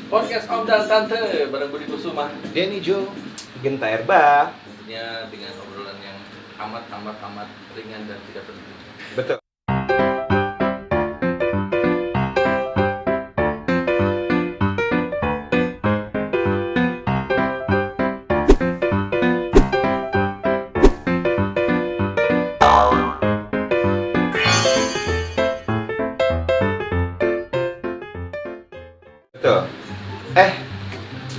Podcast Om dan Tante bareng Budi Kusuma, Denny Jo, Genta Erba. ya dengan obrolan yang amat ringan dan tidak penting. Betul. Betul.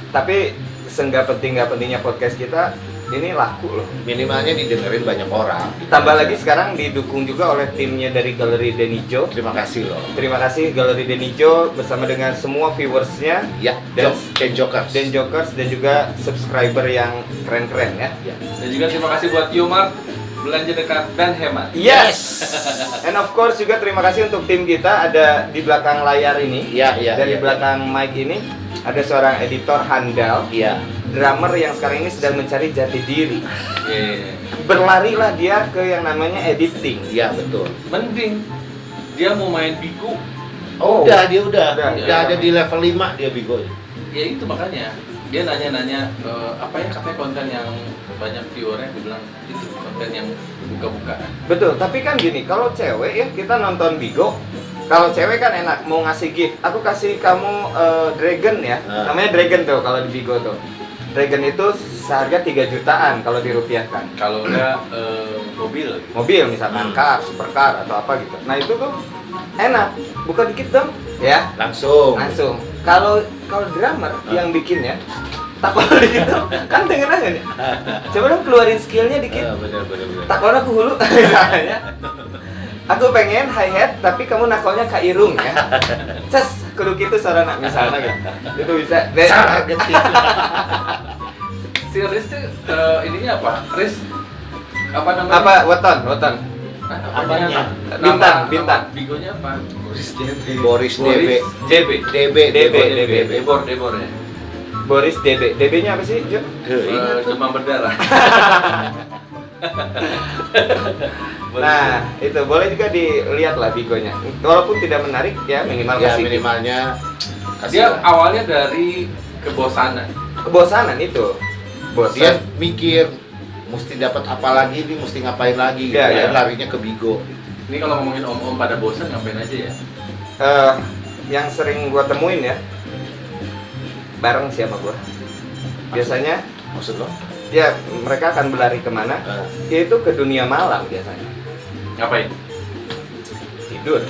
Tapi seenggak pentingnya podcast kita ini laku loh. minimalnya didengerin banyak orang. Tambah lagi sekarang didukung juga oleh timnya dari Galeri Denijo. Terima kasih loh. Terima kasih Galeri Denijo bersama dengan semua viewersnya Ya, dan Jokers. Dan Jokers dan juga subscriber yang keren-keren ya. Ya. Dan juga terima kasih buat Yomart, belanja dekat dan hemat. Yes. And of course juga terima kasih untuk tim kita ada di belakang layar ini. Iya. Dan di belakang mic ini ada seorang editor handal, Iya. drummer yang sekarang ini sedang mencari jati diri. Yeah. Berlarilah dia ke yang namanya editing. Iya, betul. Mending dia mau main biku. Oh. Udah Udah. Udah ada di level 5 dia Bigo. Ya itu makanya dia nanya apa ya katanya konten yang banyak viewernya, dia bilang itu konten yang buka-bukaan. Betul, tapi kan gini, kalau cewek ya kita nonton Bigo. Kalau cewek kan enak, mau ngasih gift. Aku kasih kamu dragon ya. Namanya dragon tuh kalau di Bigo tuh. Dragon itu seharga 3 jutaan kalau dirupiahkan. Kalau enggak mobil. Mobil misalkan car, supercar atau apa gitu. Nah, itu tuh enak. Buka dikit dong, ya. Langsung. Kalau drummer yang bikinnya takut gitu, kan denger aja nih. Coba dong keluarin skillnya dikit. Bener. Takon aku hulu misalnya. Aku pengen hi hat tapi kamu nakolnya Kak Irung ya. Ces, kudu kitu sarana misalnya gitu. Itu bisa. Si Riz tuh ininya apa? Riz apa namanya? Apa weton. Apanya? Bintang. Bigonya apa? Boris DB. Boris DB. JB. DB. Debor ya. Boris DB. DB-nya apa sih, Jo? Demam berdarah. Nah, itu boleh juga dilihat lah Bigonya. Walaupun tidak menarik ya, minimal Ya, kasih minimalnya Dia awalnya dari kebosanan. kebosanan itu. dia Bosan. mikir mesti dapat apa lagi, dia mesti ngapain lagi. Ya, Dia ya. larinya ke Bigo. Ini kalau ngomongin om-om pada bosan ngapain aja ya? Yang sering gua temuin ya, bareng siapa gua. Biasanya Maksud lo? ya mereka akan berlari kemana? Yaitu ke dunia malam biasanya. Ngapain? Tidur.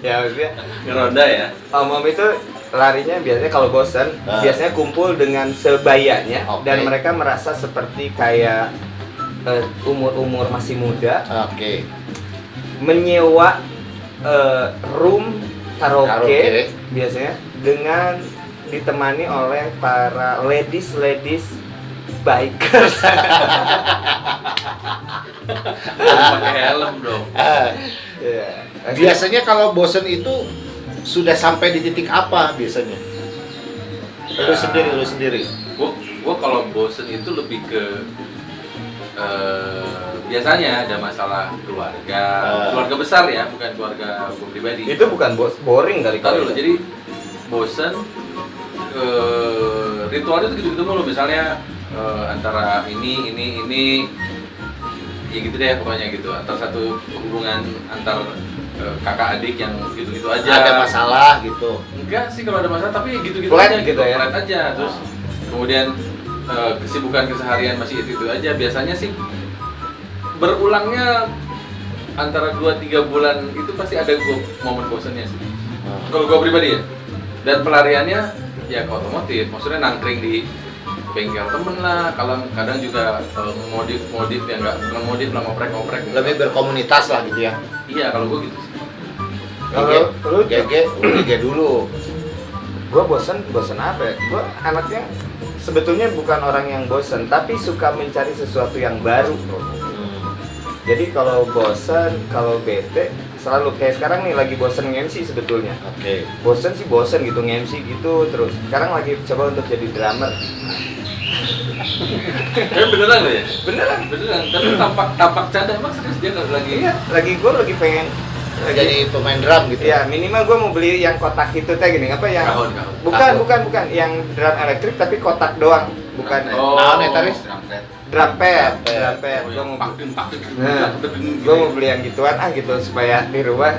Ya maksudnya Ngeronda ya? om-om itu larinya biasanya kalau bosan biasanya kumpul dengan sebayanya. Oke. Dan mereka merasa seperti kayak umur-umur masih muda Oke. menyewa room karaoke Karaoke. biasanya dengan ditemani oleh para ladies bikers. Pakai helm dong. Ya. Biasanya kalau bosen itu sudah sampai di titik apa biasanya? Lu sendiri. Gua kalau bosen itu lebih ke biasanya ada masalah keluarga besar ya, bukan keluarga gua pribadi. Itu bukan boring kali Tahu kalau loh, jadi bosen ritualnya tuh gitu-gitu mulu, misalnya antara ini ya gitu deh pokoknya gitu, antar satu hubungan antar kakak adik yang gitu-gitu aja. Ada masalah gitu. Enggak sih kalau ada masalah, tapi gitu-gitu Flat aja gitu ya? flat aja. Terus kemudian kesibukan keseharian masih itu aja. Biasanya sih berulangnya antara 2-3 bulan itu pasti ada momen bosannya sih. Kalau gua pribadi ya. Dan pelariannya ya ke otomotif, maksudnya nangkring di bengkel temen lah, kalau kadang juga modif ya, nggak bukan modif lah, ngoprek Lebih berkomunitas lah gitu ya. iya kalau gua gitu sih. Kalau lu GG dulu. gua bosan apa ya? Gua anaknya sebetulnya bukan orang yang bosan, tapi suka mencari sesuatu yang baru. Jadi kalau bosan, kalau bete, selalu kayak sekarang nih lagi bosan nge-MC sebetulnya. Oke. Bosan sih bosan gitu nge-MC gitu terus. Sekarang lagi coba untuk jadi drummer. Beneran loh ya? Beneran. Beneran, tapi tampak canda, emang serius dia kalau lagi Iya, lagi gue lagi pengen jadi pemain drum gitu. Ya minimal gue mau beli yang kotak itu teh gini apa yang Kahon. bukan yang drum elektrik tapi kotak doang, bukan Oh. Naon eta Riz? drum pad. Oh, Gue yang mau pakdun Nah, gue mau beli yang gituan gitu supaya di rumah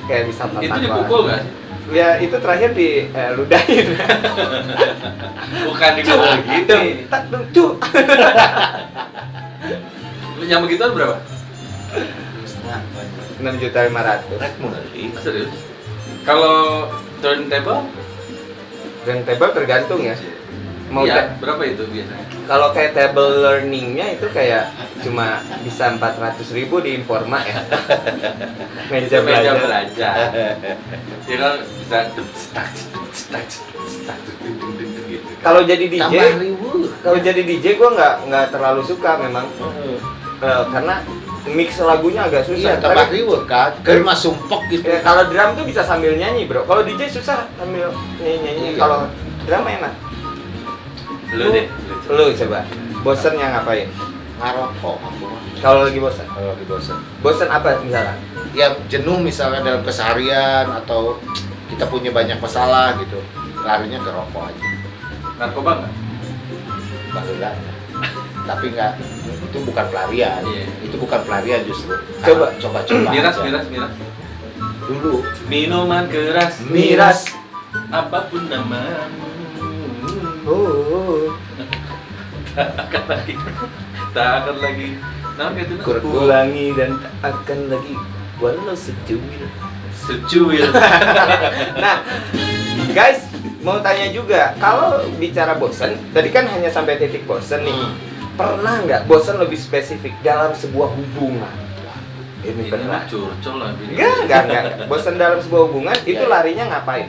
kayak bisa Itu tatak dipukul nggak? ya itu terakhir di ludahin. Bukan dipukul gitu. Tak dong tuh. Yang begituan berapa? 6.500.000. Rek meuli. Serius? Kalau turntable? Turntable tergantung ya. Mau Iya, berapa itu biasanya? kalau kayak table learningnya itu kayak cuma bisa 400.000 di Informa ya. Meja belajar. Ya kan bisa gitu. Kalau jadi DJ, Tambah ribu. kalau jadi DJ gue nggak terlalu suka memang. Karena mix lagunya agak susah. Iya, tambah Tapi, ribu kan. Keur mah sumpek gitu. ya, kalau drum tuh bisa sambil nyanyi bro. Kalau DJ susah sambil nyanyi. Iya. Kalau drum enak. Lu deh. Lu coba. Bosen yang ngapain? Ngarokok aku mah. Kalau lagi bosen. Kalau lagi bosan. Bosen apa misalnya? Ya jenuh misalnya dalam keseharian atau kita punya banyak masalah gitu. Larinya ke rokok aja. Narkoba nggak? Baheula. Tapi enggak, itu bukan pelarian. Iya. Itu bukan pelarian justru. Coba. Coba-coba. Miras. Dulu. Minuman keras. Miras. Apapun namamu. Oh. Tak akan lagi. Nah, gitu. Ulangi dan tak akan lagi walau secuil. Secuil. Nah, guys, mau tanya juga, kalau bicara bosen, tadi kan hanya sampai titik bosen nih. Pernah nggak bosen lebih spesifik dalam sebuah hubungan? Ini Ini pernah. mah curcol lah. Enggak. Bosen dalam sebuah hubungan itu Ya. larinya ngapain?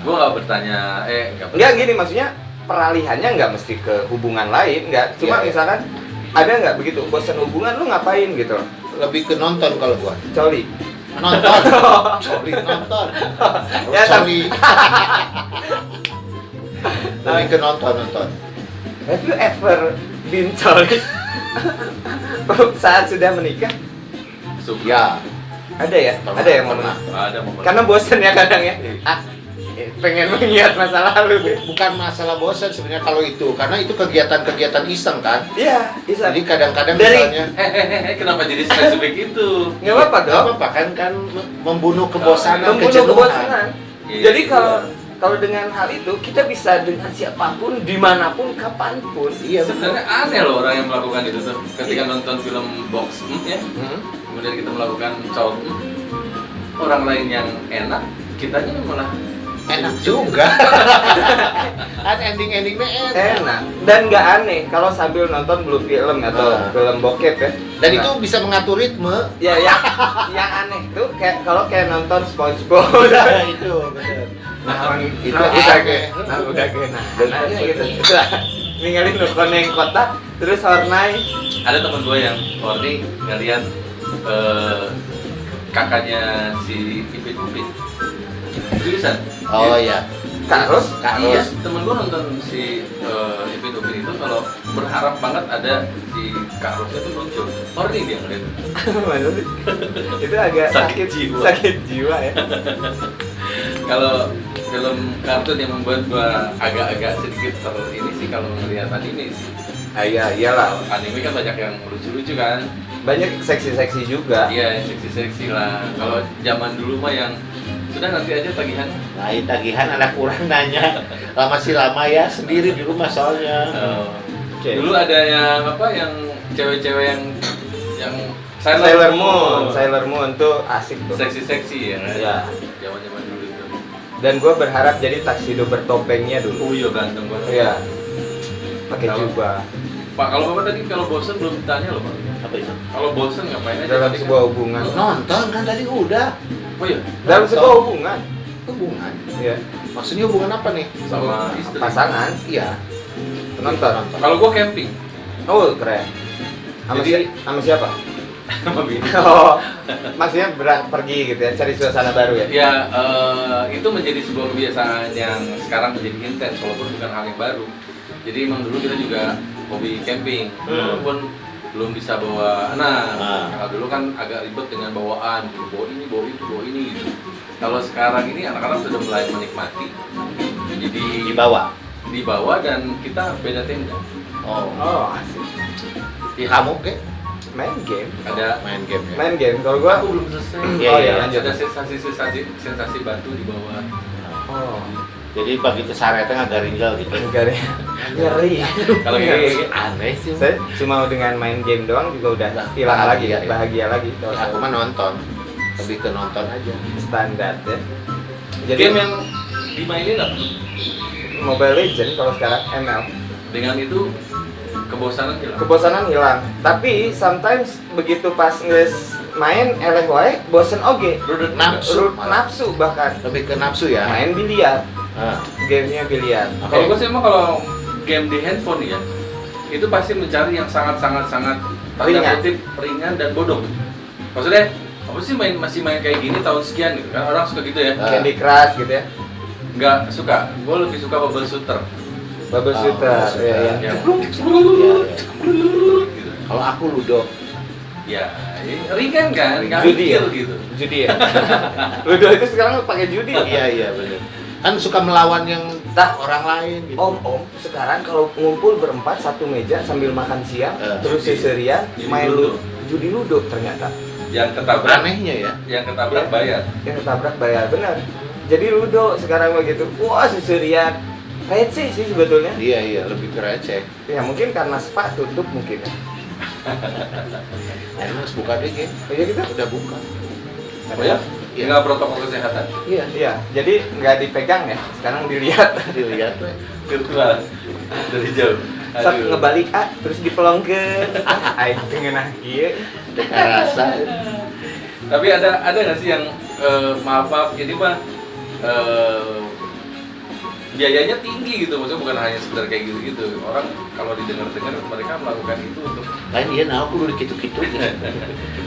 Gue nggak bertanya. Enggak gini maksudnya peralihannya nggak mesti ke hubungan lain, nggak. Cuma Ya. misalkan ada nggak begitu bosen hubungan lu ngapain gitu? Lebih ke nonton kalau gua. Coli. Nonton. Coli nonton. Ya, Coli. Lebih ke nonton. Have you ever been coli saat sudah menikah? Ya, Ada ya? Pernah, Ada yang pernah. momen. Ada momen. Karena bosen ya kadang ya. Pengen mengingat masa lalu deh. bukan masalah bosan sebenarnya kalau itu, karena itu kegiatan-kegiatan iseng kan. Iya, bisa. Jadi kadang-kadang Dari- misalnya Kenapa jadi spesifik itu? Nggak apa-apa nggak dong. apa-apa kan membunuh kebosanan, Membunuh kejenuhan. kebosanan. Iya, Jadi iya. kalau dengan hal itu kita bisa dengan siapapun, dimanapun, kapanpun. Iya, Sebenarnya aneh loh orang yang melakukan itu tuh. Ketika nonton film box, ya, kemudian kita melakukan chow, orang lain yang enak, kitanya malah enak juga. Kan ending-endingnya enak. Enak dan nggak aneh kalau sambil nonton blue film atau film bokep ya. Dan Nah, itu bisa mengatur ritme. ya yang aneh tuh kayak kalau kayak nonton SpongeBob. Itu benar. Nah, Itu udah aneh. kayak udah kayak aneh gitu. Itu ninggalin nukoning kota terus Hornai. ada teman gue yang warning ngeliat kakaknya si Ipin Upin. Seriusan? Oh iya. Kak Ros? Iya, temen gue nonton si Ipin Upin itu kalau berharap banget ada si Kak Rosnya tuh muncul. Horny dia ngeliat. Mana sih? Itu agak Sakit jiwa. Sakit jiwa ya. Kalau film kartun yang membuat gua agak-agak sedikit ini sih kalau ngelihat anime sih. Ah, iyalah. Anime kan banyak yang lucu-lucu kan. Banyak seksi-seksi juga. Iya, yang seksi-seksi lah. Kalau zaman dulu mah yang sudah nanti aja tagihan. Nah, tagihan anak kurang nanya. Masih lama ya sendiri di rumah soalnya. Oke. Dulu ada yang apa yang cewek-cewek yang Sailor Moon tuh asik tuh. seksi-seksi ya kan? Ya. Zaman-zaman dulu itu. Dan gue berharap jadi taksido bertopengnya dulu. Oh iya ganteng banget. Iya. Pakai Kalau- jubah. Pak, kalau Bapak tadi kalau bosen belum ditanya loh, Pak. Apa itu? Kalau bosen ngapain aja? Dalam tadi kan? sebuah hubungan. Nonton kan tadi udah. Oh iya, Dalam sebuah hubungan. Hubungan. Iya. Maksudnya hubungan apa nih? sama istri. Pasangan. Iya. Penonton. Kalau gua camping Oh keren. Sama, Jadi- sama siapa? sama bini. Oh, maksudnya pergi gitu ya, cari suasana baru ya? Ya, itu menjadi sebuah kebiasaan yang sekarang menjadi intens walaupun bukan hal yang baru. Jadi emang dulu kita juga hobi camping, walaupun belum bisa bawa. Nah, Ah. kalau dulu kan agak ribet dengan bawaan, bawa ini, bawa itu, bawa ini gitu. Kalau sekarang ini anak-anak sudah mulai menikmati, jadi dibawa dan kita beda tenda. Oh, asik. Di Hamuk ke? Main game. Ada Main game ya. Main game. Kalau gua aku belum selesai. Iya, iya, lanjut. Ada sensasi batu di bawah. Oh, Jadi begitu saretnya agak ringgal gitu. enggak deh. Ngeri. Kalau Ngeri. ini Aneh sih. Saya cuma dengan main game doang juga udah Nah, hilang lagi bahagia ya, ya. bahagia lagi. Kalau Ya, aku mah nonton. Lebih ke nonton aja. standar ya. Jadi game yang dimainin apa? Mobile Legend kalau sekarang ML. Dengan itu kebosanan hilang. Kebosanan hilang. Tapi sometimes begitu pas nges main eleh wae bosen oge. Udah Nafsu. Nafsu bahkan. Lebih ke nafsu ya. Main biliar. Ah. Gamenya biliar. Kalau gue sih emang kalau game di handphone ya, itu pasti mencari yang sangat tanda Ringan. kutip ringan dan bodoh. Maksudnya apa sih masih main kayak gini tahun sekian gitu kan, orang suka gitu ya. Candy Crush gitu ya. Nggak suka, gue lebih suka bubble shooter. Bubble Oh, shooter. bubble shooter. Ya, ya. Yang Iya, iya. gitu. Kalau aku Ludo. Ya, ringan kan, nggak Judi ya? mikir gitu. Judi ya. Ludo itu sekarang pakai judi. Iya benar. Kan suka melawan yang Nah, orang lain gitu. Om, sekarang kalau ngumpul berempat satu meja sambil makan siang, terus Judi. seserian Judi main Ludo. judi ludo ternyata. Yang ketabrak, Anehnya ya. yang ketabrak Ya. bayar. Yang ketabrak bayar benar. Jadi ludo sekarang begitu. Wah, seserian. Receh sih sebetulnya. Iya lebih ke receh. Ya mungkin karena spa tutup mungkin ya. Emang harus buka deh game. Oh iya gitu? Udah buka. Oh ya? Iya. Nggak protokol kesehatan. Iya. Iya, jadi nggak dipegang ya. Sekarang dilihat. Dilihat weh. Virtual dari jauh. Saat ngebalik terus dipelongkeun. Aing teu ngeunah ieu. Dengan rasa. Tapi ada nggak sih yang maaf ini mah biayanya tinggi gitu, maksudnya bukan hanya sekedar kayak gitu-gitu. Orang kalau didengar-dengar mereka melakukan itu untuk Lain iya nah aku udah gitu-gitu.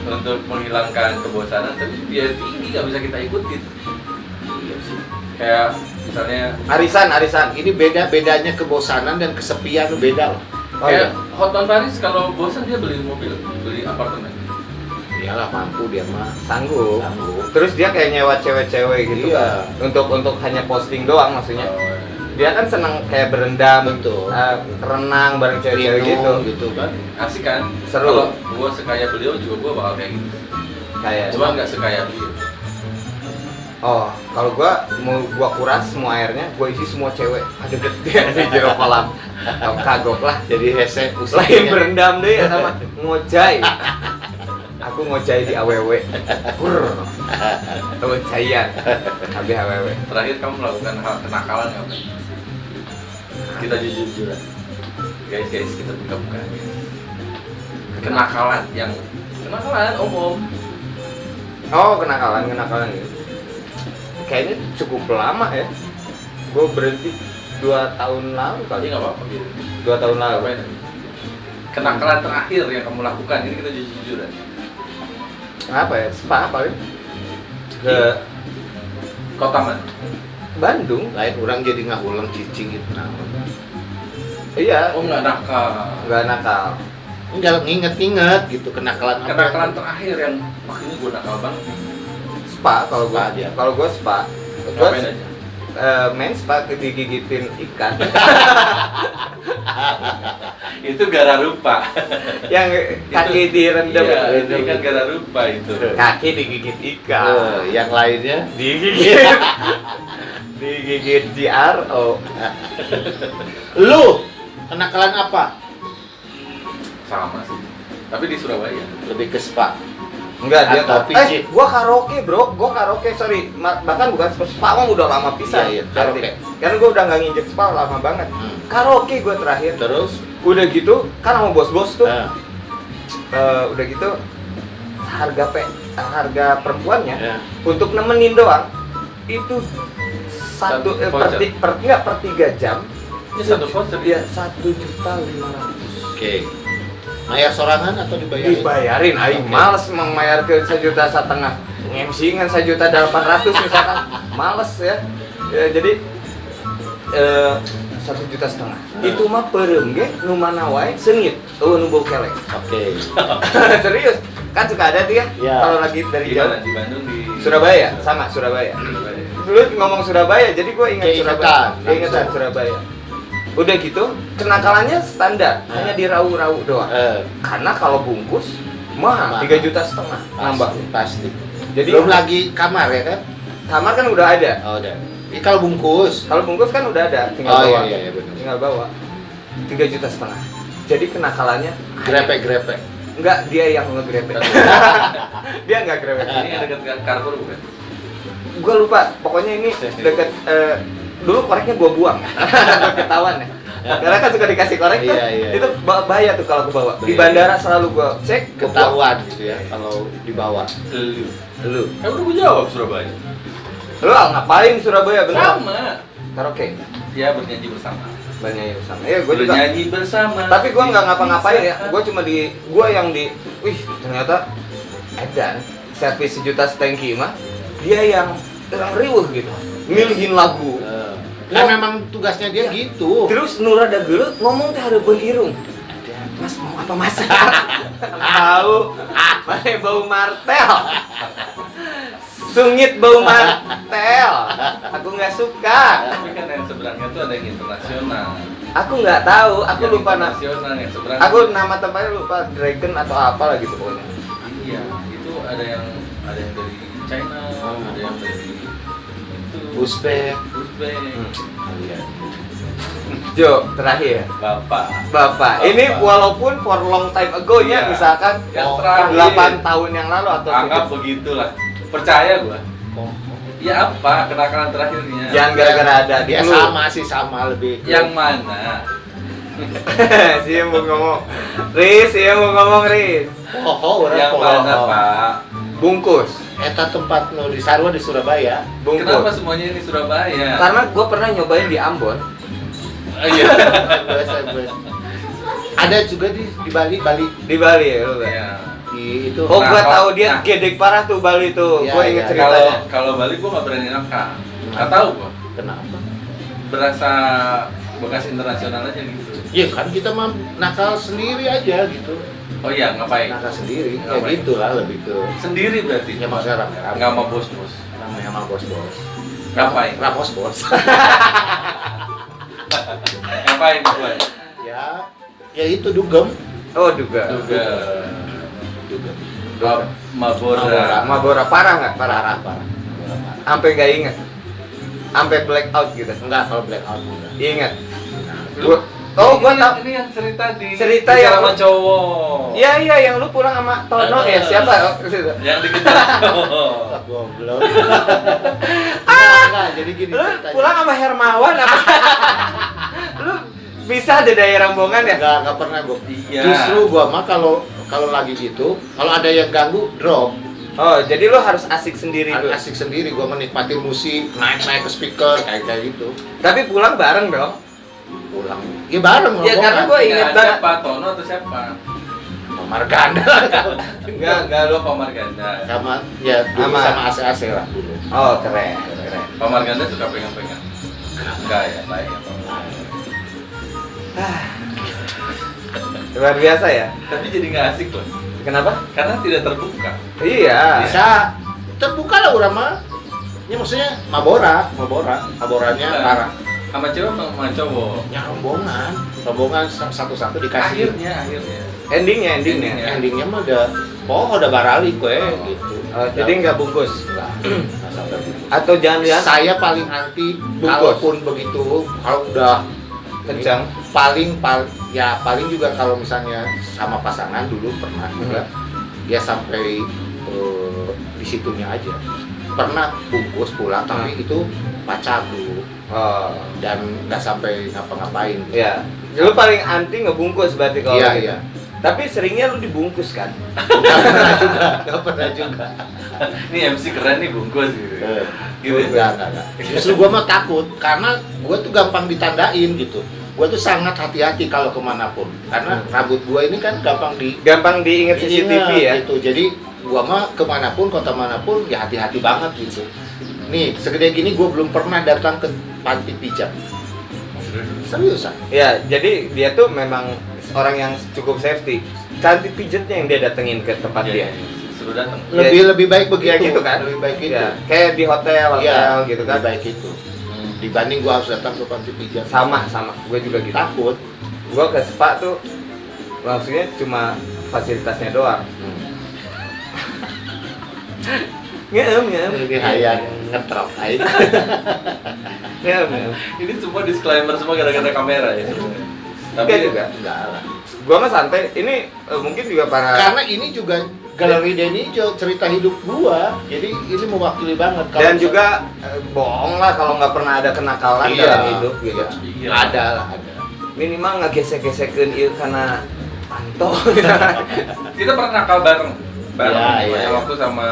untuk menghilangkan kebosanan, tapi biaya tinggi nggak bisa kita ikutin. Iya sih. Kayak misalnya Arisan. Ini bedanya kebosanan dan kesepian beda loh. Oh iya. kayak Hotman Paris kalau bosan dia beli mobil, beli apartemen. Iyalah mampu dia mah. Sanggup. Sanggup. Terus dia kayak nyewa cewek-cewek gitu Iya. kan. Untuk hanya posting doang maksudnya. Oh, Dia kan senang kayak berendam, Betul. renang bareng cewek-cewek gitu. Minum gitu kan. asik kan? Seru. Kalau gua sekaya beliau juga gua bakal kayak gitu. Kayak Cuma nggak sekaya beliau. oh, kalau gua mau gua kuras semua airnya, gua isi semua cewek. Ada dia di jero kolam. Oh, kagok lah. Jadi hese Lain berendam deh ya sama ngojai. Aku ngojai di AWW. Pur. Ngojayan. Habis AWW. Terakhir kamu melakukan hal kenakalan nggak? Kita jujur-jujuran. Guys, kita buka-buka. Kenakalan om. Oh, kenakalan gitu. Kayaknya cukup lama ya. Gue berhenti 2 tahun lalu Tapi kali. nggak apa-apa gitu. 2 tahun lalu. Ngapain aja? Kenakalan terakhir yang kamu lakukan, ini kita jujur-jujuran. Apa ya? Spa paling. Ke Kota mana? Bandung. Lain orang jadi ngulang cicing gitu. Nah, Iya. Oh nggak nakal. Nggak nakal. enggak nginget gitu kenakalan apa? Kenakalan terakhir yang wah ini gue nakal banget. Spa kalau gue. Spa aja. Kalau gue spa. Gue Ngapain aja? main spa digigitin ikan. Itu gara rupa. Yang kaki direndam. Iya, itu kan gara rupa itu. Kaki digigit ikan. Yang lainnya Digigit. Digigit JRO. lu kenakalan apa? Sama sih. Tapi di Surabaya. Lebih ke spa. Enggak, dia Atau pijit. gua karaoke, Bro. Gua karaoke, sorry. Bahkan bukan spa mah udah lama pisan. Iya, karaoke. Karena gua udah nggak nginjek spa lama banget. Karaoke gua terakhir. Terus Udah gitu, kan sama bos-bos tuh. nah, Udah gitu harga perempuannya ya. untuk nemenin doang itu Satu per voucher. enggak per 3 jam. Ini satu voucher. Ya 1.500.000. Oke. Bayar sorangan atau dibayar? Dibayarin, aing Oke. males membayar ke 1.500.000. MC kan 1.800.000 misalkan. Males ya. Ya jadi 1,5 juta. Itu mah perem ge nu mana wae seungit eueuh nu bau kelek. Oke. Serius, kan suka ada tuh ya, Iya. kalau lagi dari Di jauh. mana? Di Bandung, di Surabaya, sama Surabaya. Dulu ngomong Surabaya, jadi gue ingat Kayak Surabaya. ingatan, Ingatan langsung. Surabaya. Udah gitu, kenakalannya standar, hanya dirau-rau doang. Karena kalau bungkus, mah Mahal. 3,5 juta nambah. Pasti. Jadi Belum lagi kamar ya kan? kamar kan udah ada. Oh, udah. Ini kalau bungkus. Kalau bungkus kan udah ada, tinggal Oh bawa. iya benar. Tinggal bawa. 3,5 juta. Jadi kenakalannya Grepe-grepe. enggak, dia yang ngegrepek. Dia enggak grepek. Ini yang dekat Carrefour bukan? Gue lupa, pokoknya ini deket dulu koreknya gue buang. Ketahuan ya. Karena kan suka dikasih korek tuh. Iya. Itu bahaya tuh kalau gue bawa. Di Bahaya. bandara selalu gue cek, gua buang. Ketahuan gitu ya kalau dibawa. Lu. Lu Udah gue jawab Surabaya. ngapain Surabaya bener? Sama. Karaoke. Ya bernyanyi bersama. Banyak yang sama. Ya gue juga. Bernyanyi bersama. Tapi gue nggak ngapa-ngapain ya. Bisa. Gue cuma gue yang wih ternyata Edan servis 1,5 juta mah dia yang riuh gitu. Milihin lagu. Kan memang tugasnya dia gitu. Terus Nura ada gelut ngomong teh hareupeun irung. Mas mau apa mas? Tahu, mana bau martel? Sungit bau martel. Aku nggak suka. Tapi kan yang seberangnya tuh ada yang internasional. Aku nggak tahu. Aku Yang lupa nama. internasional yang seberang. Aku nama tempatnya lupa. Dragon atau apa lah gitu pokoknya. Iya, itu ada yang dari China, ada yang dari itu Uzbek. Uzbek. Iya. Jo, terakhir. Bapak. Ini walaupun for long time ago ya, Iya. misalkan Yang terakhir. 8 tahun yang lalu atau Anggap begitulah. Percaya gua. Ya apa kenakalan terakhirnya? jangan gara-gara ada di Dia lu. sama lebih. Yang mana? Sih mau ngomong. Riz, mau ngomong Riz. Orang Yang mana, Pak? Bungkus. Eta tempat nu di Sarwa di Surabaya. Bungkus. Kenapa semuanya ini Surabaya? Karena gue pernah nyobain di Ambon. Iya. Ada juga di Bali. Di Bali ya lu. Iya. Di itu. Oh, Nah, gua kalau- tahu dia nah. gedek parah tuh Bali tuh. Iya, Gua inget iya. ceritanya. Kalau Bali gua nggak berani nakal. Nggak tahu gua. Kenapa? Berasa bekas internasional aja gitu. Ya kan kita mah nakal sendiri aja gitu. Oh iya, ngapain? Nakal sendiri. Ya Ngapain? gitulah lebih ke. Sendiri berarti? Ya maksudnya rame-rame. Nggak sama bos-bos? Namanya sama bos-bos. Ngapain? Rapos bos. Ngapain gue? Ya itu dugem. Oh, juga. Juga Dugem. Mabora. Mabora parah nggak? Parah. Sampai nggak inget. Sampai blackout gitu. Enggak kalau blackout enggak. Ingat. Lu- Gua ini- tahu. Ini yang cerita di Cerita di yang- sama cowok. Iya, yang lu pulang sama Tono ya, siapa? Oh, situ. Yang dikejar cowok. Goblok. Enggak, jadi gini Lu ceritanya. pulang sama Hermawan apa? Lu bisa ada daerah rombongan ya? Enggak pernah gua. Iya. Justru gua mah kalau lagi gitu, kalau ada yang ganggu drop. Oh, jadi lu harus asik sendiri tuh. Asik sendiri gua menikmati musik, naik ke speaker kayak gitu. Tapi pulang bareng dong. Pulang. Ya bareng Ya, karena gua Ingat inget banget. siapa? Tono atau siapa? Nomor ganda. Enggak lo Pamar Ganda. sama ya dulu Sama- sama AC lah dulu. Oh, keren. Pamar Ganda suka pegang-pegang. Enggak ya, baik ya Pamar. Luar biasa ya. Tapi jadi nggak asik loh. Kenapa? Karena tidak terbuka. Iya. Bisa terbuka lah orang mah. Ya maksudnya Maboranya Bukan. parah. Sama cewek sama cowok. Ya rombongan satu-satu dikasih. Akhirnya. Endingnya. Endingnya mah udah barali kue gitu. Jadi nggak bungkus. Nggak sampai bungkus. Atau jangan-jangan Saya paling anti Bungkus. kalaupun begitu kalau udah kencang. paling juga kalau misalnya sama pasangan dulu pernah juga dia sampai di situnya aja pernah bungkus pulang tapi itu pacar dulu dan nggak sampai ngapa-ngapain. Iya. Lu paling anti ngebungkus berarti kalau Iya, gitu. iya. Tapi seringnya lu dibungkus kan? Nggak pernah juga. Ini MC keren nih bungkus gitu. Gitu. Enggak. Justru gua mah takut karena gua tuh gampang ditandain gitu. Gua tuh sangat hati-hati kalau kemanapun karena rambut gua ini kan Gampang diinget CCTV ya. gitu. Jadi gua mah kemanapun kota manapun ya hati-hati banget gitu. Nih segede gini gua belum pernah datang ke panti pijat. Seriusan? Ya, jadi dia tuh memang orang yang cukup safety. Cantik pijetnya yang dia datengin ke tempat dia. Suruh datang. Lebih baik begitu. Ya gitu kan? Lebih baik itu. Ya, kayak di hotel gitu kan. Lebih baik itu. Dibanding gua harus datang ke panti pijat. Sama, gue juga gitu. Takut. Gue ke spa tuh maksudnya cuma fasilitasnya doang. Ngeem. Ini hayang ngetrok aja. Ngeem. Ini semua disclaimer semua gara-gara kamera ya sebenarnya. Tapi Enggak juga. Enggak lah. Gue mah santai. Ini mungkin juga para Karena ini juga Galeri Denijo, cerita hidup gua. Jadi ini mewakili banget. Kalau dan juga bohong lah kalau nggak pernah ada kenakalan Iya. dalam hidup gitu. Iya. Ada lah, ada. Minimal ngegesek-gesekeun ieu karena panto. kita pernah nakal bareng. Iya. Waktu sama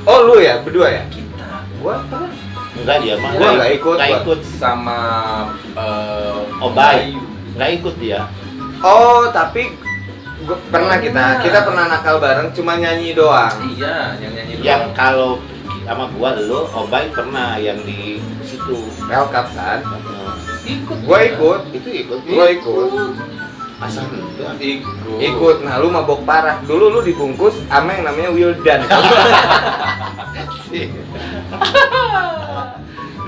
Oh lu ya berdua ya? kita Gua pernah. Enggak dia mah. Gua nggak ikut, Nggak gua. ikut. sama Obay. Bayu. Nggak ikut dia. Oh tapi pernah kita pernah nakal bareng cuma nyanyi doang. Iya, yang nyanyi Yang doang. kalau sama gua lo Obay pernah yang di situ. Welcome kan? ikut. Gua ikut. Itu ikut. Gua ikut. Asal itu. Ikut. Nah lu mabok parah. Dulu lu dibungkus sama yang namanya Wildan.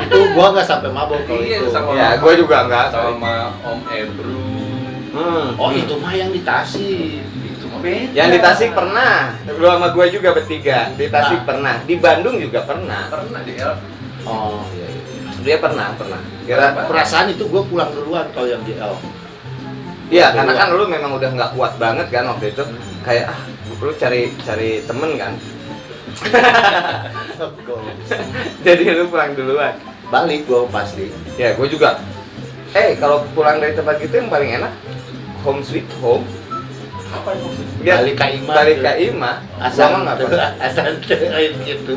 Itu gua nggak sampai mabok kalau Iya, itu. sama- Ya gua juga enggak. Sama Om Ebru. Oh itu mah yang di Tasik. Itu mah beda. Yang di Tasik pernah. Lu sama gua juga bertiga. Di Tasik Nah. pernah. Di Bandung juga pernah. Pernah di El. Oh iya. iya. Dia pernah. Kira Perasaan itu gua pulang duluan kalau yang di El. Iya, karena kan lu memang udah nggak kuat banget kan waktu itu. Kayak lu cari temen kan. Jadi lu pulang duluan. Balik gua pasti. Ya, gue juga. Kalau pulang dari tempat gitu yang paling enak home sweet home. Apa yang maksudnya? Ya, Balik ke Ima. Balik ke Ima. Asal Gua mah nggak pernah. asal kayak gitu.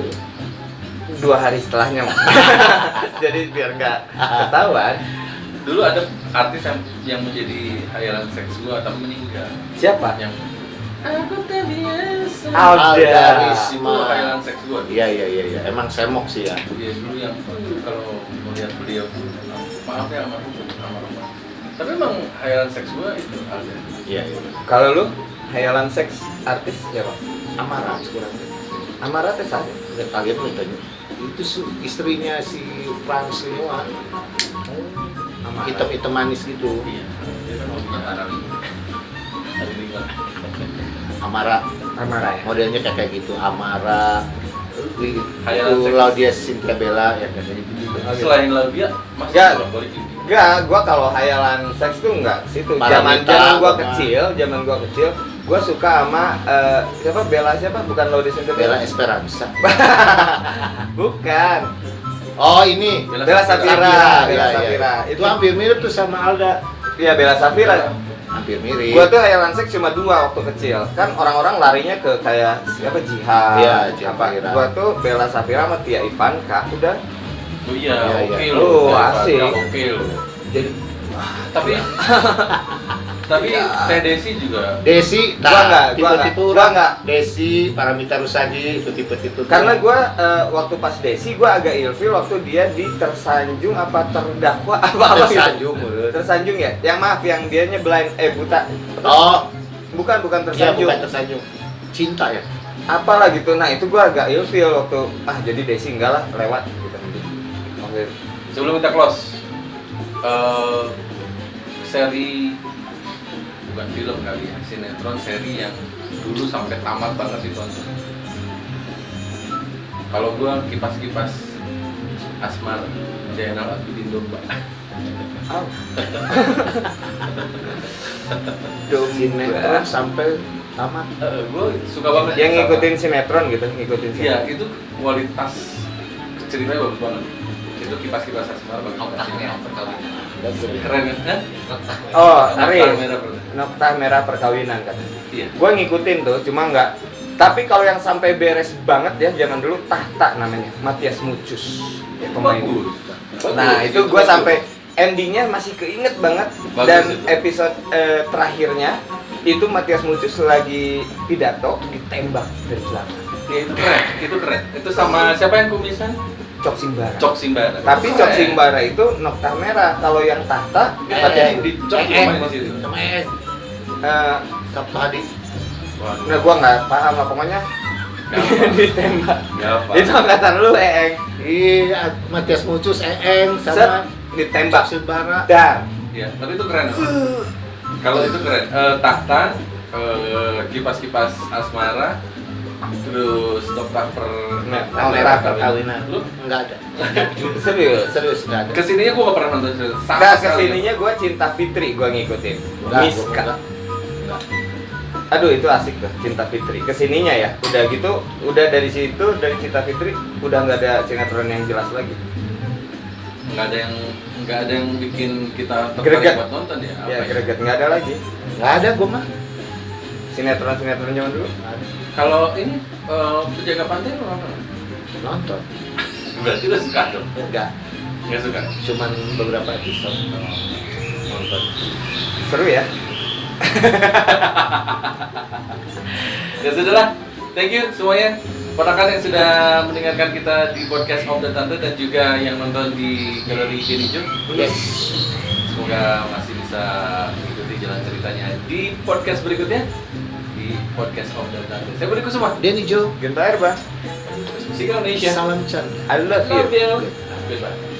2 hari setelahnya. Jadi biar nggak ketahuan. Dulu ada artis yang menjadi hayalan seks gua tapi meninggal. Siapa? Yang aku tak biasa. Aldaris. Itu hayalan seks gua. Iya. Emang semok sih ya. Dia dulu yang kalau melihat beliau maaf ya almarhum. Tapi emang hayalan seks gua itu ada. Iya. Kalau lu hayalan seks artis siapa? Amara kurang. Amara teh saja. Udah kaget nih tanya. Itu istrinya si Frans semua. Amara. Hitam-hitam manis gitu. Iya. Dia kan hobinya Arali. Amara. Amara ya. Modelnya kayak gitu. Amara. Hayalan Itu seks. Laudia Cynthia Bella ya kayak gitu. Selain Labia masih Enggak. bolak-balik ini. Enggak, gua kalau hayalan seks tuh enggak situ. Paramita, Zaman gua sama- kecil, gua suka sama siapa Bella siapa? Bukan Laudis Bella Bella. Esperanza. Bukan. Oh ini Bella Safira. Safira. Bella Iya, Safira. iya. Itu hampir mirip tuh sama Alda. Iya Bella Safira. Hampir mirip. Gua tuh hayalan seks cuma 2 waktu kecil. Kan orang-orang larinya ke kayak siapa Jihad. Iya, Jihad apa? Fahira. Gua tuh Bella Safira sama Tia Ivanka. Udah. Oh iya, Iya, oke iya. loh. Oh, asik. Oke loh. Jadi Tapi Teh Desi juga. Desi, Gua enggak, gua tipe-tipe enggak. orang. Gua enggak. Desi, Paramita Rusadi, itu tipe-tipe. karena gua waktu pas Desi gua agak ilfil waktu dia di tersanjung apa terdakwa apa gitu. tersanjung. Tersanjung ya? Yang maaf yang dianya blind buta. Oh, Bukan iya tersanjung. bukan tersanjung. Cinta ya. Apalah gitu. Nah, itu gua agak ilfil waktu jadi Desi enggak lah lewat gitu. Oke. Sebelum kita close, seri bukan film kali ya, sinetron seri yang dulu sampai tamat banget ditonton. Kalau gua kipas-kipas Asmar Zainal Abidin Domba. Sinetron sampai tamat. Gua suka banget. Yang sama- ngikutin sinetron gitu, ngikutin Iya, sinetron. itu kualitas ceritanya bagus banget. Itu kipas-kipas Asmar bagus banget. Keren kan? Oh, Nokta Arif. Merah Perkawinan. Nokta Merah Perkawinan kan. Iya. Gue ngikutin tuh, cuma nggak. Tapi kalau yang sampai beres banget ya zaman dulu Tahta namanya, Matias Mucus. Ya, pemain. Bagus. Nah itu gue bagus. sampai endingnya masih keinget banget. Bagus Dan itu. episode terakhirnya itu Matias Mucus lagi pidato ditembak dari belakang. Ya, itu keren, itu keren. Itu sama siapa yang kumisan? Cok Simbara. Cok Simbara. Tapi Cok Simbara itu nokta merah. Kalau yang tahta Berarti di Cok diapain di situ? Sama En. eh, Sabtu Hadi. nah gua nggak paham lah pokoknya ditembak. Gak Itu angkatan lu Eeng. Iya, Matias Mucus, Eeng, Set, sama ditembak. Cok Simbara. Dar. Ya, tapi itu keren. Kalau itu keren. Tahta, kipas-kipas asmara, terus dokter merah perkawinan. Lu Enggak ada. Serius. Serius enggak ada. kesininya gua gak pernah nonton serius. Sama Nah, sekali. kesininya gua Cinta Fitri gua ngikutin. Enggak, Miska. enggak. Aduh itu asik tuh Cinta Fitri. Kesininya ya, udah gitu, udah dari situ dari Cinta Fitri udah nggak ada sinetron yang jelas lagi. Nggak ada yang bikin kita Greget. tertarik buat nonton ya. Apa Ya ya? greget nggak ada lagi. Enggak ada gua mah. Sinetron zaman dulu. Nggak ada. Kalau ini penjaga pantai lu nonton? Nonton. Berarti lu suka dong? Enggak. Nggak suka? Cuman beberapa episode nonton. Seru ya. Ya sudahlah, thank you semuanya ponakan yang sudah mendengarkan kita di podcast Om dan Tante dan juga yang nonton di Galeri Denijo. Yes. Semoga masih bisa mengikuti jalan ceritanya di podcast berikutnya di podcast Om dan Tante. Saya Budi Kusuma. Denny Jo. Genta Erba. Musik Indonesia. Salam Chan. I love you. Love you. Goodbye.